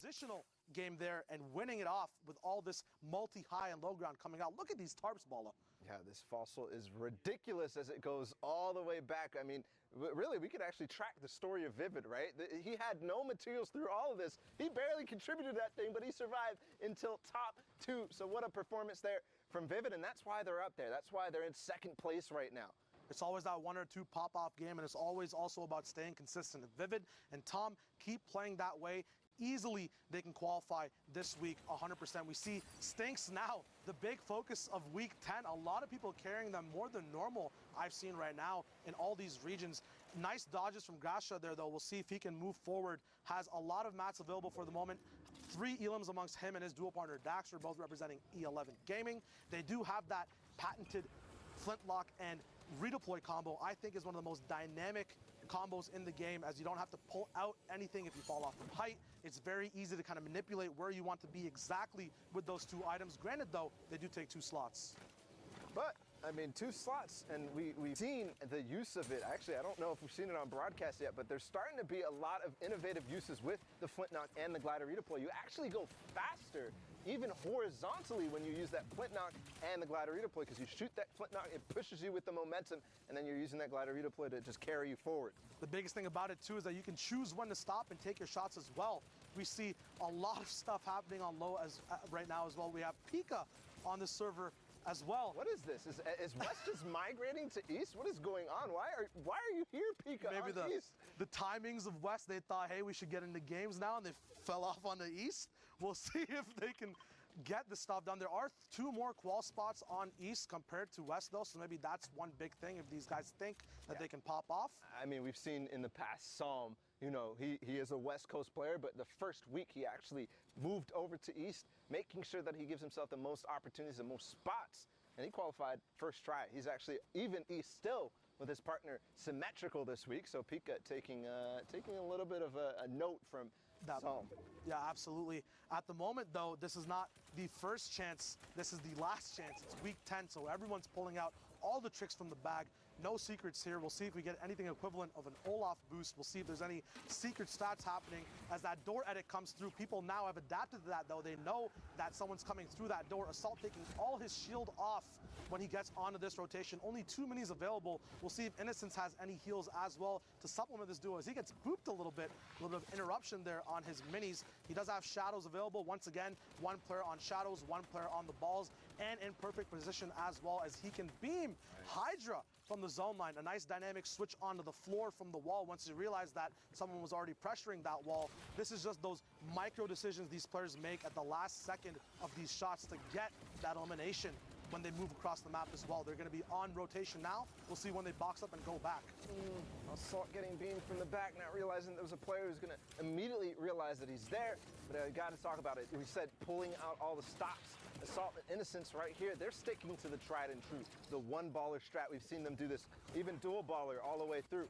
positional game there and winning it off with all this multi-high and low ground coming out. Look at these tarps, Bala. Yeah, this fossil is ridiculous as it goes all the way back. I mean, really, we could actually track the story of Vivid, right? He had no materials through all of this. He barely contributed to that thing, but he survived until top 2. So what a performance there from Vivid, and that's why they're up there. That's why they're in second place right now. It's always that 1 or 2 pop-off game, and it's always also about staying consistent. If Vivid and Tom keep playing that way, easily they can qualify this week 100%. We see Stinks now, the big focus of week 10. A lot of people carrying them more than normal I've seen right now in all these regions. Nice dodges from Grasha there, though. We'll see if he can move forward. Has a lot of mats available for the moment. 3 elims amongst him and his dual partner Daxter, both representing E11 Gaming. They do have that patented flintlock and redeploy combo. I think is one of the most dynamic combos in the game, as you don't have to pull out anything if you fall off from height. It's very easy to kind of manipulate where you want to be exactly with those 2 items. Granted, though, they do take 2 slots. But, I mean, 2 slots, and we've seen the use of it. Actually, I don't know if we've seen it on broadcast yet, but there's starting to be a lot of innovative uses with the flintlock and the glider redeploy. You actually go faster, even horizontally, when you use that flintlock and the glider redeploy, because you shoot that flintlock, it pushes you with the momentum, and then you're using that glider redeploy to just carry you forward. The biggest thing about it, too, is that you can choose when to stop and take your shots as well. We see a lot of stuff happening on low right now as well. We have Pika on the server as well. What is this? Is West just migrating to East? What is going on? Why are you here, Pika? Maybe on East? The timings of West, they thought, hey, we should get into games now, and they fell off on the East. We'll see if they can get the stuff done. There are 2 more qual spots on East compared to West, though, so maybe that's one big thing if these guys think that they can pop off. I mean, we've seen in the past Psalm, you know, he is a West Coast player, but the first week he actually moved over to East, making sure that he gives himself the most opportunities, the most spots, and he qualified first try. He's actually even East still with his partner symmetrical this week, so Pika taking a little bit of a note from Psalm. Yeah, absolutely. At the moment, though, this is not the first chance. This is the last chance. It's week 10, so everyone's pulling out all the tricks from the bag. No secrets here. We'll see if we get anything equivalent of an Olaf boost. We'll see if there's any secret stats happening as that door edit comes through. People now have adapted to that, though. They know that someone's coming through that door. Assault taking all his shield off when he gets onto this rotation. Only 2 minis available. We'll see if Innocence has any heals as well to supplement this duo as he gets booped a little bit of interruption there on his minis. He does have shadows available. Once again, 1 player on shadows, 1 player on the balls, and in perfect position as well as he can beam Hydra from the zone line. A nice dynamic switch onto the floor from the wall once you realize that someone was already pressuring that wall. This is just those micro decisions these players make at the last second of these shots to get that elimination when they move across the map as well. They're going to be on rotation now. We'll see when they box up and go back. Assault getting beamed from the back, not realizing there was a player who's going to immediately realize that he's there. But I got to talk about it. We said pulling out all the stops. Assault and Innocence right here. They're sticking to the tried and true, the 1 baller strat. We've seen them do this, even dual baller all the way through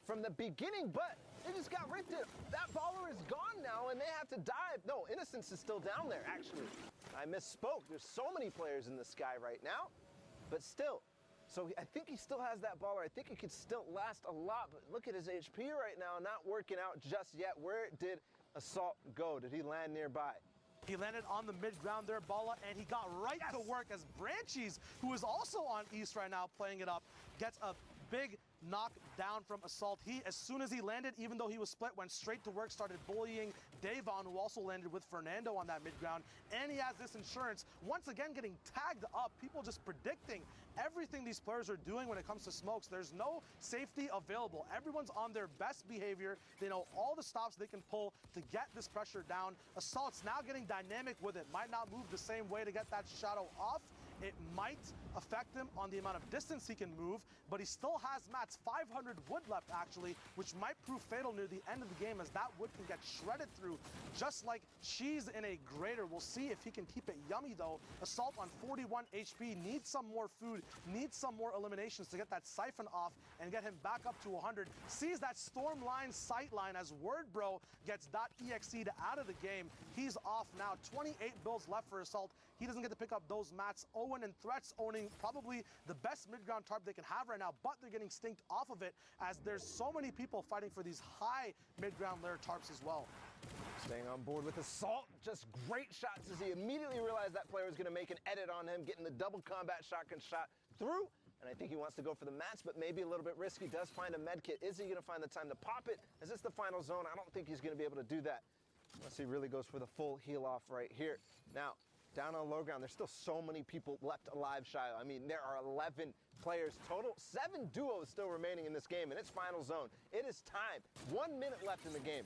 from the beginning, but they just got ripped in. That baller is gone now, and they have to dive. No, Innocence is still down there, actually. I misspoke. There's so many players in the sky right now, but still. So I think he still has that baller. I think it could still last a lot, but look at his HP right now, not working out just yet. Where did Assault go? Did he land nearby? He landed on the mid-ground there, Bala, and he got right to work as Branchies, who is also on East right now, playing it up, gets a big knock down from Assault. He, as soon as he landed, even though he was split, went straight to work, started bullying Davon, who also landed with Fernando on that mid-ground, and he has this insurance, once again getting tagged up, people just predicting everything these players are doing when it comes to smokes. There's no safety available. Everyone's on their best behavior. They know all the stops they can pull to get this pressure down. Assault's now getting dynamic with it. Might not move the same way to get that shadow off. It might affect him on the amount of distance he can move, but he still has mats, 500 wood left actually, which might prove fatal near the end of the game as that wood can get shredded through, just like cheese in a grater. We'll see if he can keep it yummy though. Assault on 41 HP, needs some more food, needs some more eliminations to get that siphon off and get him back up to 100. Sees that Stormline sight line as Wordbro gets .exed out of the game. He's off now, 28 builds left for Assault. He doesn't get to pick up those mats. Owen and Threats owning probably the best mid-ground tarp they can have right now, but they're getting stinked off of it as there's so many people fighting for these high mid-ground layer tarps as well. Staying on board with Assault, just great shots as he immediately realized that player was going to make an edit on him, getting the double combat shotgun shot through. And I think he wants to go for the mats, but maybe a little bit risky. Does find a med kit. Is he going to find the time to pop it? Is this the final zone? I don't think he's going to be able to do that unless he really goes for the full heal off right here. Now, down on low ground, there's still so many people left alive, Shiloh. I mean, there are 11 players total, 7 duos still remaining in this game, and it's final zone. It is time. 1 minute left in the game.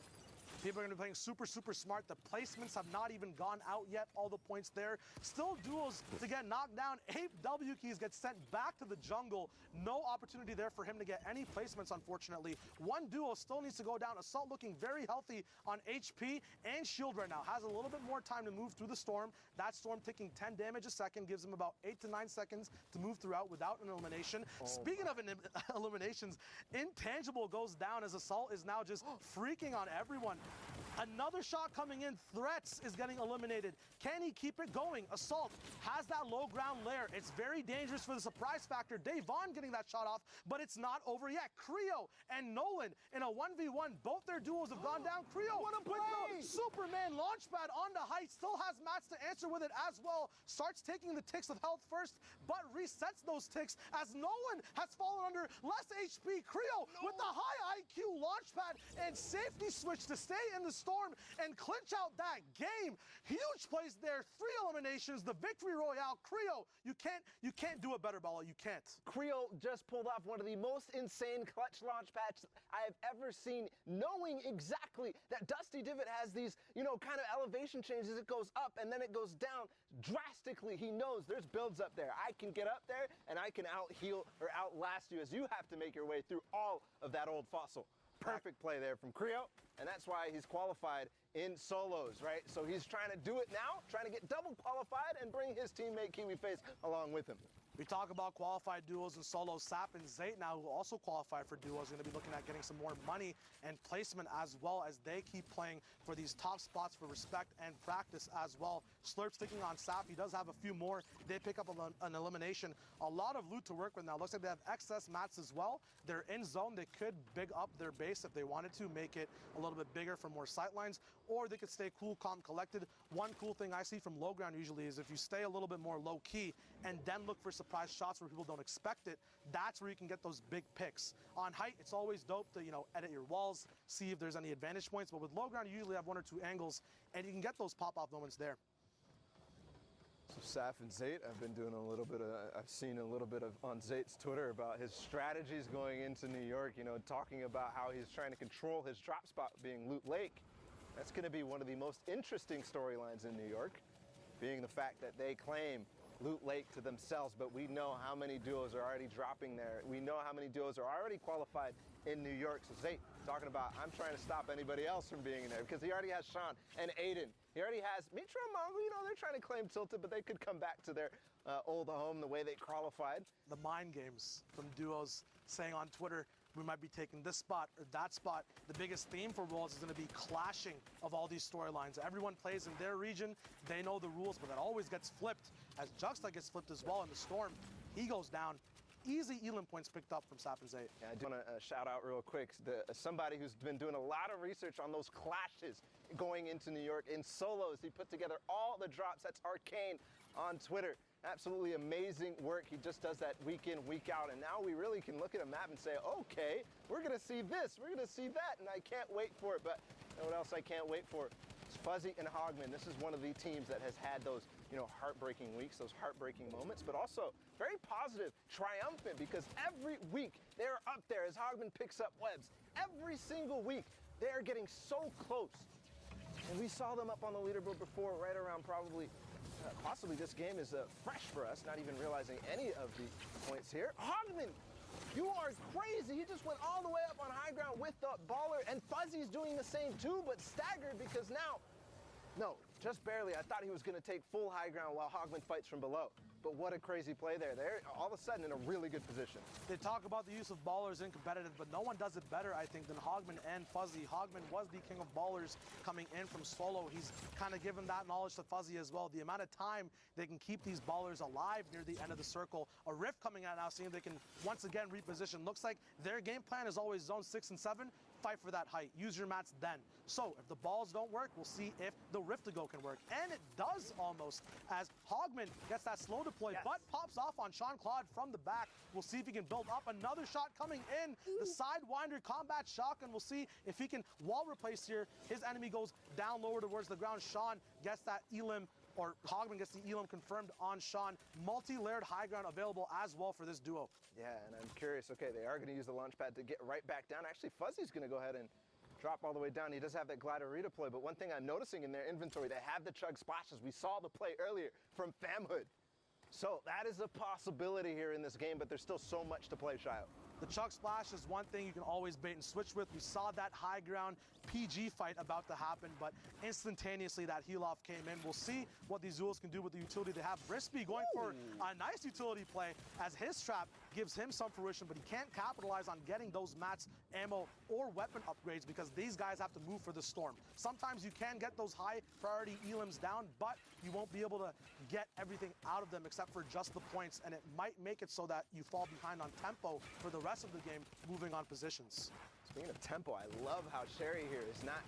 People are going to be playing super, super smart. The placements have not even gone out yet. All the points there. Still duels to get knocked down. 8 W keys get sent back to the jungle. No opportunity there for him to get any placements, unfortunately. 1 duo still needs to go down. Assault looking very healthy on HP and shield right now. Has a little bit more time to move through the storm. That storm taking 10 damage a second. Gives him about 8 to 9 seconds to move throughout without an elimination. Speaking of eliminations, Intangible goes down as Assault is now just freaking on everyone. Another shot coming in. Threats is getting eliminated. Can he keep it going? Assault has that low ground lair. It's very dangerous for the surprise factor. Davon getting that shot off, but it's not over yet. Creo and Nolan in a 1v1. Both their duos have gone down. Creo with the Superman launchpad on the height. Still has mats to answer with it as well. Starts taking the ticks of health first, but resets those ticks as Nolan has fallen under less HP. Creo with the high IQ launchpad and safety switch to stay in the storm and clinch out that game. Huge plays there. 3 eliminations. The victory royale. Creo, you can't do it better, Bella. You can't. Creo just pulled off one of the most insane clutch launch pads I have ever seen, knowing exactly that Dusty Divot has these, kind of elevation changes. It goes up and then it goes down drastically. He knows there's builds up there. I can get up there and I can out-heal or outlast you as you have to make your way through all of that old fossil. Perfect play there from Creo, and that's why he's qualified in solos, right? So he's trying to do it now, trying to get double qualified and bring his teammate Kiwiface along with him. We talk about qualified duos and solos. Sap and Zayt now, who also qualified for duos, are going to be looking at getting some more money and placement as well as they keep playing for these top spots for respect and practice as well. Slurp sticking on Sap. He does have a few more. They pick up an elimination. A lot of loot to work with now. Looks like they have excess mats as well. They're in zone. They could big up their base if they wanted to, make it a little bit bigger for more sightlines, or they could stay cool, calm, collected. One cool thing I see from low ground usually is if you stay a little bit more low key and then look for surprise shots where people don't expect it, that's where you can get those big picks. On height, it's always dope to, edit your walls, see if there's any advantage points, but with low ground, you usually have 1 or 2 angles, and you can get those pop-off moments there. So Saf and Zayt, I've seen a little bit of on Zayt's Twitter about his strategies going into New York, talking about how he's trying to control his drop spot being Loot Lake. That's going to be one of the most interesting storylines in New York, being the fact that they claim Loot Lake to themselves, but we know how many duos are already dropping there. We know how many duos are already qualified in New York. So Zayt talking about, I'm trying to stop anybody else from being in there because he already has Sean and Aiden. He already has Mitra and Mongo. They're trying to claim Tilted, but they could come back to their old home the way they qualified. The mind games from duos saying on Twitter, we might be taking this spot or that spot. The biggest theme for Worlds is going to be clashing of all these storylines. Everyone plays in their region. They know the rules, but that always gets flipped as Juxta gets flipped as well in the storm. He goes down. Easy Elam points picked up from Sap and Zayt. Yeah, I do want to shout out real quick somebody who's been doing a lot of research on those clashes going into New York in solos. He put together all the drops. That's Arcane on Twitter. Absolutely amazing work. He just does that week in, week out. And now we really can look at a map and say, okay, we're going to see this, we're going to see that. And I can't wait for it. But you know what else I can't wait for? It's Fuzzy and Hogman. This is one of the teams that has had those, heartbreaking weeks, those heartbreaking moments, but also very positive, triumphant, because every week they're up there as Hogman picks up webs. Every single week, they're getting so close. And we saw them up on the leaderboard before, right around probably possibly this game is fresh for us, not even realizing any of the points here. Hogman, you are crazy. He just went all the way up on high ground with the baller, and Fuzzy's doing the same too, but staggered because now, no, just barely. I thought he was going to take full high ground while Hogman fights from below. But what a crazy play there. They're all of a sudden in a really good position. They talk about the use of ballers in competitive, but no one does it better, I think, than Hogman and Fuzzy. Hogman was the king of ballers coming in from solo. He's kind of given that knowledge to Fuzzy as well. The amount of time they can keep these ballers alive near the end of the circle. A rift coming out now, seeing if they can once again reposition. Looks like their game plan is always zone 6 and 7. fight for that height. Use your mats then. So if the balls don't work, we'll see if the rift to go can work. And it does almost, as Hogman gets that slow deploy, but pops off on Sean Claude from the back. We'll see if he can build up. Another shot coming in. The Sidewinder combat shotgun. We'll see if he can wall replace here. His enemy goes down lower towards the ground. Sean gets that elim, or Hogman gets the elim confirmed on Sean. Multi-layered high ground available as well for this duo. Yeah, and I'm curious, okay, they are going to use the launch pad to get right back down. Actually, Fuzzy's going to go ahead and drop all the way down. He does have that glider redeploy, but one thing I'm noticing in their inventory, they have the chug splashes. We saw the play earlier from Famhood. So that is a possibility here in this game, but there's still so much to play, Shio. The Chug Splash is one thing you can always bait and switch with. We saw that high ground PG fight about to happen, but instantaneously that heal off came in. We'll see what these duels can do with the utility. They have Brispy going for a nice utility play as his trap gives him some fruition, but he can't capitalize on getting those mats, ammo, or weapon upgrades because these guys have to move for the storm. Sometimes you can get those high priority elims down, but you won't be able to get everything out of them except for just the points, and it might make it so that you fall behind on tempo for the rest of the game, moving on positions. Speaking of tempo, I love how Sherry here is not,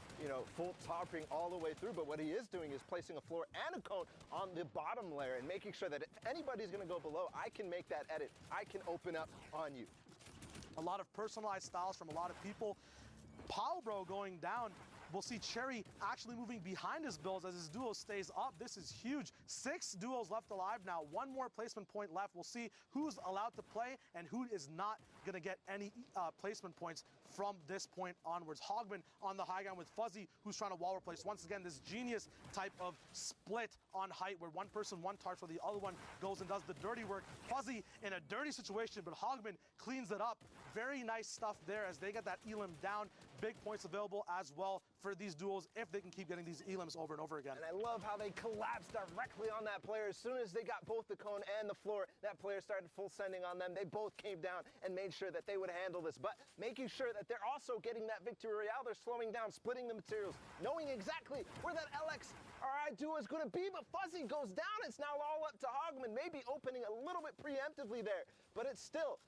full topping all the way through, but what he is doing is placing a floor and a cone on the bottom layer and making sure that if anybody's going to go below, I can make that edit. I can open up on you. A lot of personalized styles from a lot of people. Powbro going down. We'll see Cherry actually moving behind his builds as his duo stays up. This is huge. 6 duos left alive now. 1 more placement point left. We'll see who's allowed to play and who is not going to get any placement points from this point onwards. Hogman on the high ground with Fuzzy, who's trying to wall replace. Once again, this genius type of split on height where one person, one target, for the other one goes and does the dirty work. Fuzzy in a dirty situation, but Hogman cleans it up. Very nice stuff there as they get that elim down. Big points available as well for these duels if they can keep getting these elims over and over again. And I love how they collapsed directly on that player. As soon as they got both the cone and the floor, that player started full sending on them. They both came down and made sure that they would handle this, but making sure that they're also getting that victory royale. They're slowing down, splitting the materials, knowing exactly where that LX RI duo is going to be, but Fuzzy goes down. It's now all up to Hogman, maybe opening a little bit preemptively there, but it's still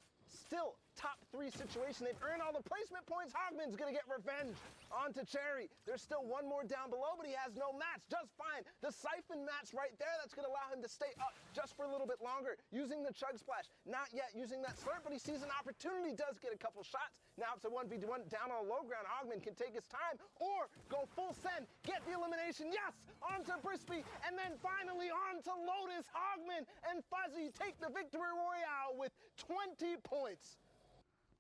top 3 situation. They've earned all the placement points. Hogman's gonna get revenge onto Cherry. There's still 1 more down below, but he has no mats. Does fine. The siphon mats right there, that's gonna allow him to stay up just for a little bit longer. Using the Chug Splash, not yet using that slurp, but he sees an opportunity, does get a couple shots. Now it's a 1v1 down on low ground. Hogman can take his time or go full send, get the elimination. Yes, onto Brispy, and then finally onto Lotus. Hogman and Fuzzy take the victory royale with 20 points.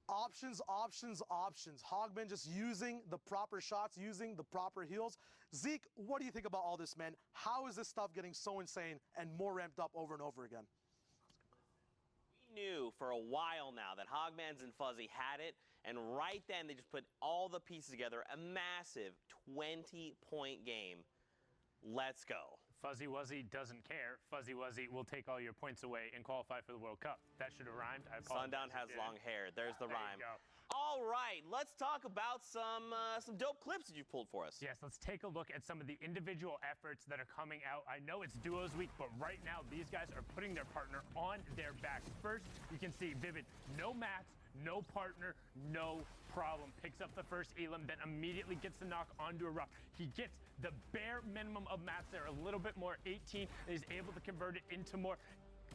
Options, options, options. Hogman just using the proper shots, using the proper heals. Zeke, what do you think about all this, man? How is this stuff getting so insane and more ramped up over and over again? We knew for a while now that Hogmans and Fuzzy had it, and right then they just put all the pieces together. A massive 20-point game. Let's go. Fuzzy Wuzzy doesn't care. Fuzzy Wuzzy will take all your points away and qualify for the World Cup. That should have rhymed. I apologize. Sundown has long hair. There's the There rhyme. you go. All right, let's talk about some dope clips that you pulled for us. Yes, let's take a look at some of the individual efforts that are coming out. I know it's Duos Week, but right now these guys are putting their partner on their backs. First, you can see Vivid, no mats, no partner, no problem. Picks up the first elim, then immediately gets the knock onto a rock. He gets the bare minimum of mats there, a little bit more, 18, and he's able to convert it into more.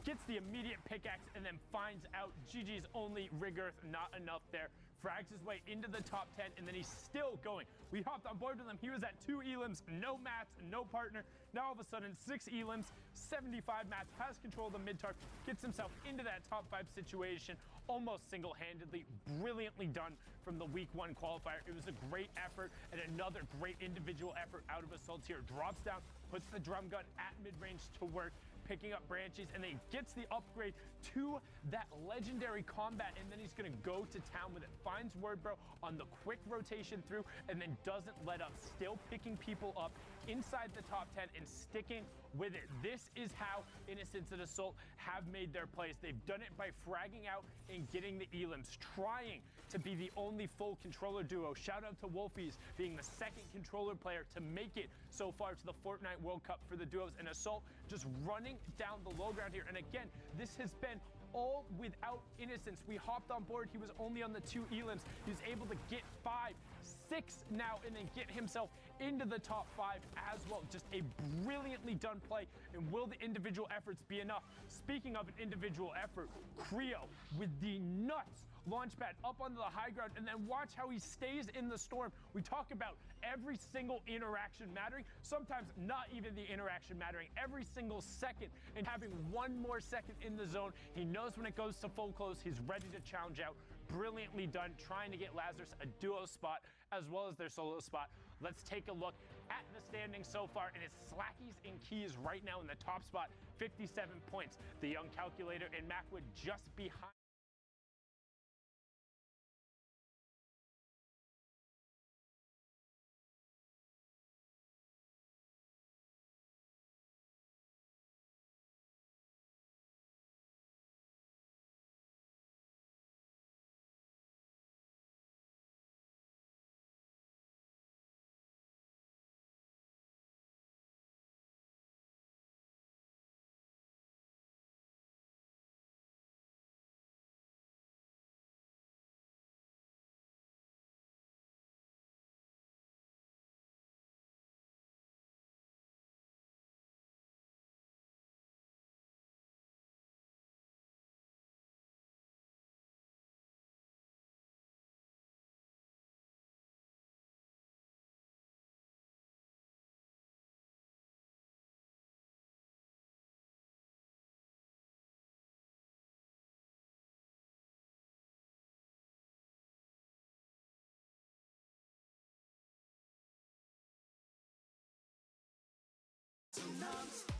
Gets the immediate pickaxe and then finds out GG's only Rig Earth, not enough there. Frags his way into the top 10, and then he's still going. We hopped on board with him. He was at 2 elims, no mats, no partner. Now all of a sudden, 6 elims, 75 mats, has control of the mid-tarp, gets himself into that top 5 situation, almost single-handedly, brilliantly done from the week 1 qualifier. It was a great effort and another great individual effort out of Assaults here. Drops down, puts the drum gun at mid-range to work, picking up branches, and then gets the upgrade to that legendary combat, and then he's gonna go to town with it. Finds Wordbro on the quick rotation through, and then doesn't let up, still picking people up inside the top 10 and sticking with it. This is how Innocence and Assault have made their plays. They've done it by fragging out and getting the elims, trying to be the only full controller duo. Shout out to Wolfies being the 2nd controller player to make it so far to the Fortnite World Cup for the duos, and Assault just running down the low ground here. And again, this has been all without innocence. We hopped on board. He was only on the 2 elims. He was able to get 5, 6 now, and then get himself into the top 5 as well. Just a brilliantly done play. And will the individual efforts be enough? Speaking of an individual effort, Creo with the nuts launch pad up onto the high ground, and then watch how he stays in the storm. We talk about every single interaction mattering, sometimes not even the interaction mattering, every single second, and having one more second in the zone. He knows when it goes to full close, he's ready to challenge out. Brilliantly done, trying to get Lazarus a duo spot as well as their solo spot. Let's take a look at the standings so far, and it's Slackies and Keys right now in the top spot, 57 points. The young calculator and Macwood just behind. Nuts.